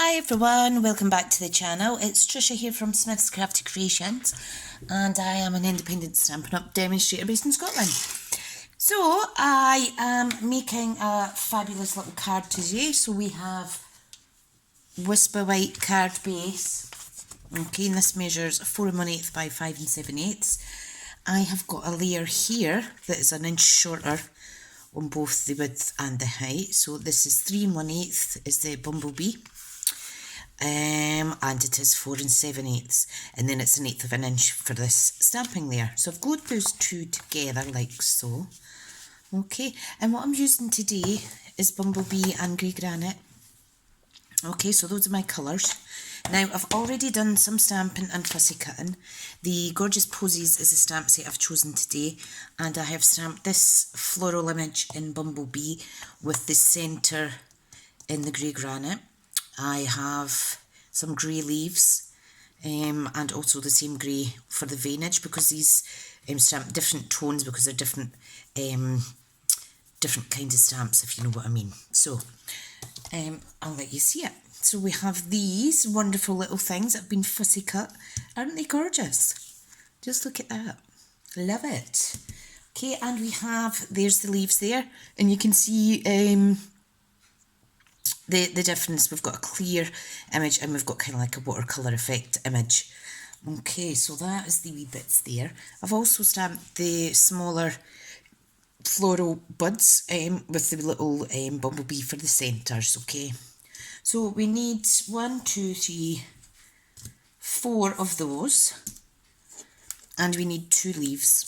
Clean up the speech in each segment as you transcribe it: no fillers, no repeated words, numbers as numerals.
Hi everyone, welcome back to the channel. It's Tricia here from Smith's Crafty Creations, and I am an independent Stampin' Up demonstrator based in Scotland. So I am making a fabulous little card today. So we have Whisper White card base. Okay, and this measures 4 1/8 by 5 7/8. I have got a layer here that is an inch shorter on both the width and the height. So this is 3 1/8 is the Bumblebee. And it is 4 7/8, and then it's 1/8 of an inch for this stamping layer. So I've glued those two together like so. Okay, and what I'm using today is Bumblebee and Grey Granite. Okay, so those are my colours. Now I've already done some stamping and fussy cutting. The Gorgeous Posies is a stamp set I've chosen today, and I have stamped this floral image in Bumblebee with the centre in the Grey Granite. I have some grey leaves and also the same grey for the veinage, because these stamp different tones because they're different different kinds of stamps, if you know what I mean. So I'll let you see it. So we have these wonderful little things that have been fussy cut. Aren't they gorgeous? Just look at that. Love it. Okay, and we have, there's the leaves there, and you can see the difference. We've got a clear image and we've got kind of like a watercolour effect image. Okay, so that is the wee bits there. I've also stamped the smaller floral buds with the little bumblebee for the centres. Okay, so we need 1, 2, 3, 4 of those, and we need 2 leaves.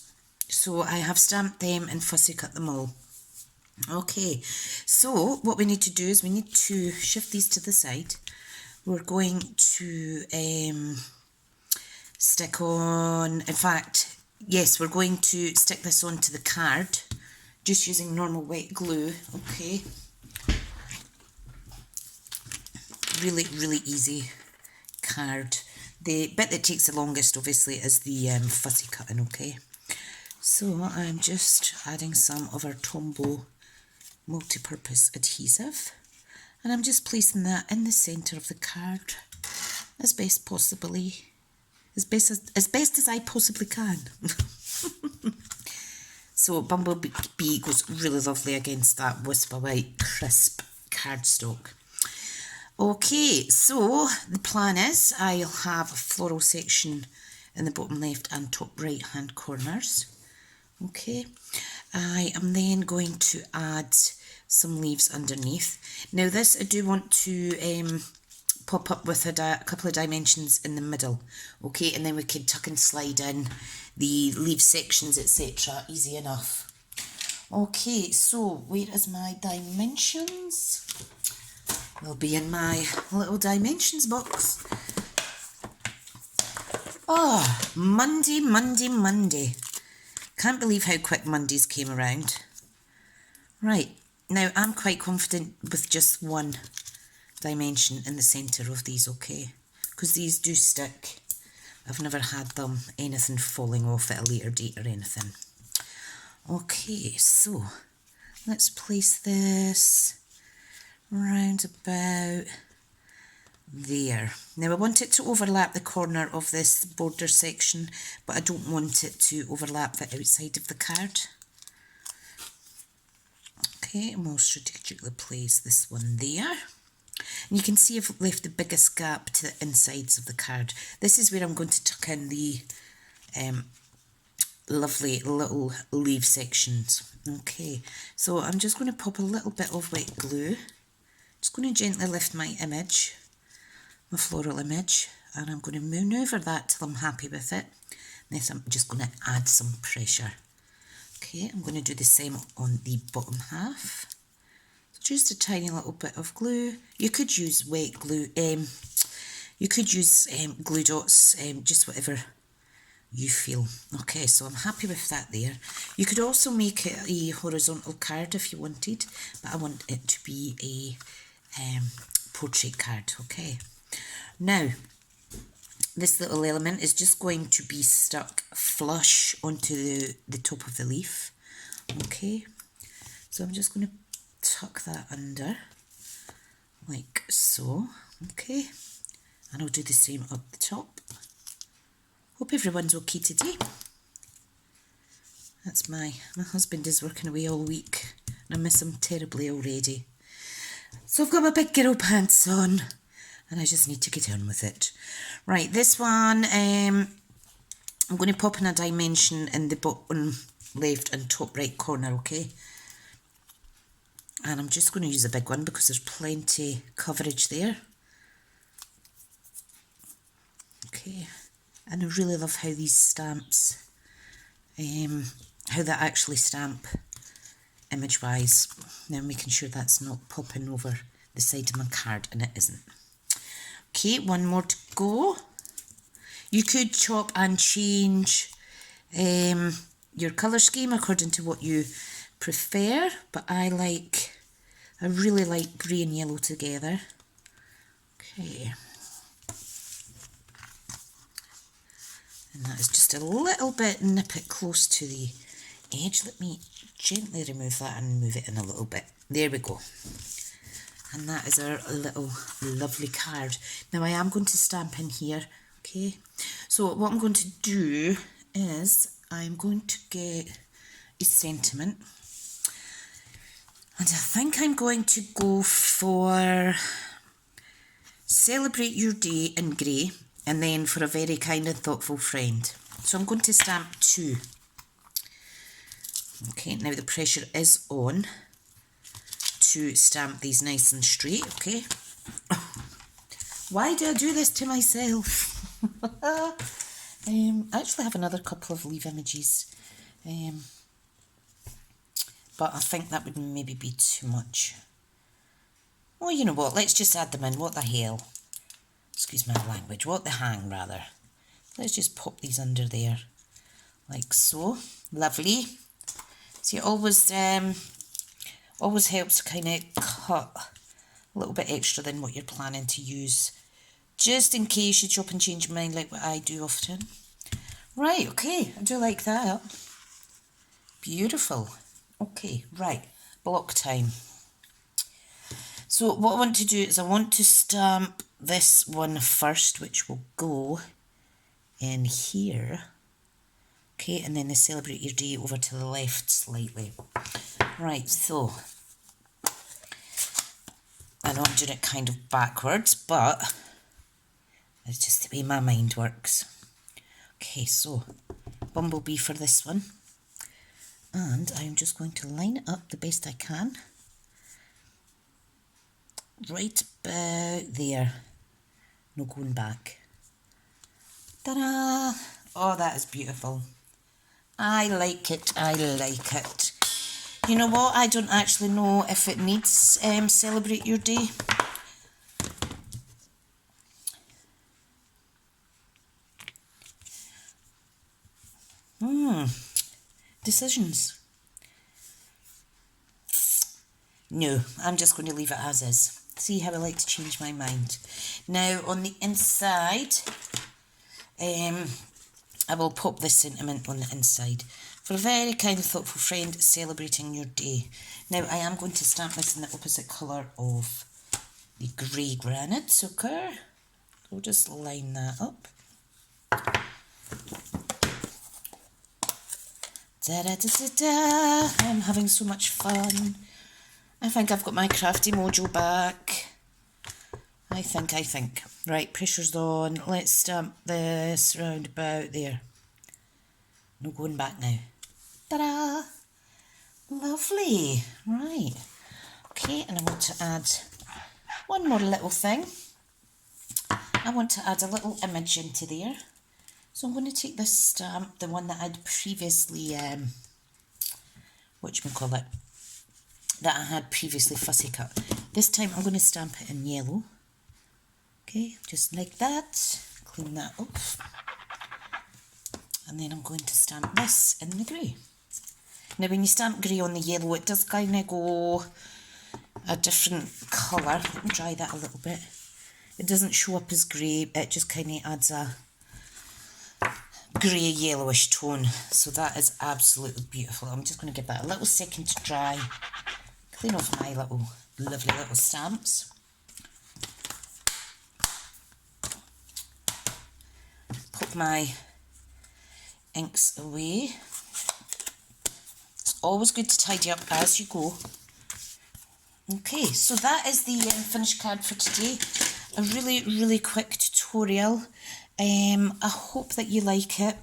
So I have stamped them and fussy cut them all. Okay, so what we need to do is we need to shift these to the side. We're going to stick on, in fact, yes, we're going to stick this onto the card just using normal white glue. Okay, really easy card. The bit that takes the longest obviously is the fussy cutting. Okay, so I'm just adding some of our Tombow multi-purpose adhesive, and I'm just placing that in the centre of the card as best as I possibly can. So Bumblebee goes really lovely against that Whisper White crisp cardstock. Okay, so the plan is I'll have a floral section in the bottom left and top right hand corners. Okay, I am then going to add some leaves underneath. Now this I do want to pop up with a couple of dimensions in the middle. Okay, and then we can tuck and slide in the leaf sections, etc. Easy enough. Okay, so where is my dimensions? They'll be in my little dimensions box. Oh, Monday. Can't believe how quick Mondays came around. Right, now I'm quite confident with just one dimension in the centre of these, okay? Because these do stick. I've never had anything falling off at a later date or anything. Okay, so let's place this round about there. Now I want it to overlap the corner of this border section, but I don't want it to overlap the outside of the card. Okay, and we'll strategically place this one there. And you can see I've left the biggest gap to the insides of the card. This is where I'm going to tuck in the lovely little leaf sections. Okay, so I'm just going to pop a little bit of white glue. Just going to gently lift my image, my floral image, and I'm going to manoeuvre that till I'm happy with it. Then I'm just going to add some pressure. Okay, I'm going to do the same on the bottom half. Just a tiny little bit of glue. You could use wet glue. You could use glue dots, just whatever you feel. Okay, so I'm happy with that there. You could also make it a horizontal card if you wanted, but I want it to be a portrait card. Okay, now this little element is just going to be stuck flush onto the top of the leaf. Okay, so I'm just going to tuck that under like so. Okay, and I'll do the same up the top. Hope everyone's okay today. That's my husband is working away all week and I miss him terribly already. So I've got my big girl pants on and I just need to get on with it. Right, this one, I'm going to pop in a dimension in the bottom left and top right corner, okay? And I'm just going to use a big one because there's plenty coverage there. Okay, and I really love how these stamps, how that actually stamp image-wise. Now making sure that's not popping over the side of my card, and it isn't. Okay, one more to go. You could chop and change your colour scheme according to what you prefer, but I really like grey and yellow together. Okay. And that is just a little bit, nip it close to the edge. Let me gently remove that and move it in a little bit. There we go. And that is our little lovely card. Now I am going to stamp in here, okay? So what I'm going to do is I'm going to get a sentiment. And I think I'm going to go for Celebrate Your Day in grey, and then For a Very Kind and Thoughtful Friend. So I'm going to stamp 2. Okay, now the pressure is on to stamp these nice and straight, okay? Why do I do this to myself? I actually have another couple of leaf images, but I think that would maybe be too much. Well, you know what, let's just add them in, what the hell. Excuse my language, what the hang rather. Let's just pop these under there, like so. Lovely. See, it always helps to kind of cut a little bit extra than what you're planning to use, just in case you chop and change your mind like what I do often. Right, okay, I do like that. Beautiful. Okay, right, block time. So what I want to do is I want to stamp this one first, which will go in here. Okay, and then the Celebrate Your Day over to the left slightly. Right, so I know I'm doing it kind of backwards, but it's just the way my mind works. Okay, so Bumblebee for this one. And I'm just going to line it up the best I can. Right about there. No going back. Ta-da! Oh, that is beautiful. I like it, I like it. You know what, I don't actually know if it needs Celebrate Your Day. Decisions. No, I'm just going to leave it as is. See how I like to change my mind. Now on the inside, I will pop this sentiment on the inside. For a very kind and thoughtful friend, celebrating your day. Now I am going to stamp this in the opposite colour of the grey granite, okay? So we'll just line that up. Da da da da da! I'm having so much fun. I think I've got my crafty mojo back. I think. Right, pressure's on. Let's stamp this round about there. No going back now. Ta-da! Lovely. Right. Okay, and I want to add one more little thing. I want to add a little image into there. So I'm going to take this stamp, the one that I'd previously, that I had previously fussy cut. This time I'm going to stamp it in yellow. Okay, just like that. Clean that up. And then I'm going to stamp this in the grey. Now when you stamp grey on the yellow, it does kind of go a different colour. Let me dry that a little bit. It doesn't show up as grey, it just kind of adds a grey yellowish tone. So that is absolutely beautiful. I'm just going to give that a little second to dry. Clean off my little lovely little stamps. keep my inks away. It's always good to tidy up as you go. Okay, so that is the finished card for today. A really quick tutorial. I hope that you like it.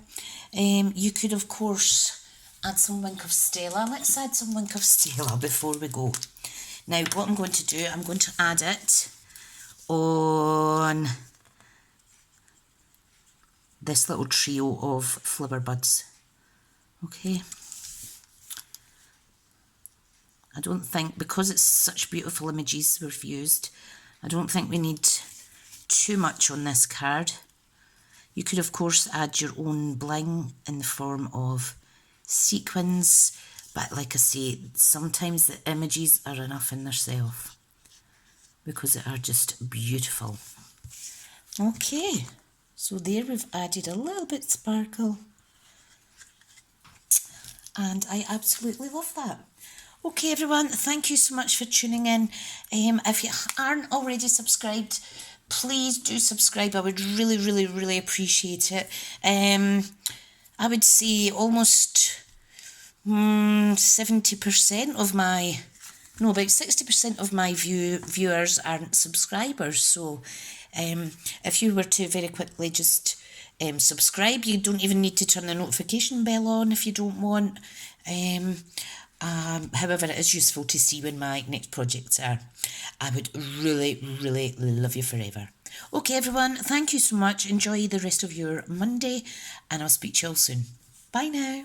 You could of course add some Wink of Stella. Let's add some Wink of Stella before we go. Now what I'm going to do, I'm going to add it on this little trio of flower buds. Okay. I don't think, because it's such beautiful images we've used, I don't think we need too much on this card. You could of course add your own bling in the form of sequins, but like I say, sometimes the images are enough in themselves because they are just beautiful. Okay, so there we've added a little bit sparkle, and I absolutely love that. Okay everyone, thank you so much for tuning in. If you aren't already subscribed, please do subscribe. I would really appreciate it. I would say almost 70% of my, no, about 60% of my viewers aren't subscribers. So if you were to very quickly just subscribe, you don't even need to turn the notification bell on if you don't want. However, it is useful to see when my next projects are. I would really love you forever. Okay everyone, thank you so much. Enjoy the rest of your Monday, and I'll speak to you all soon. Bye now.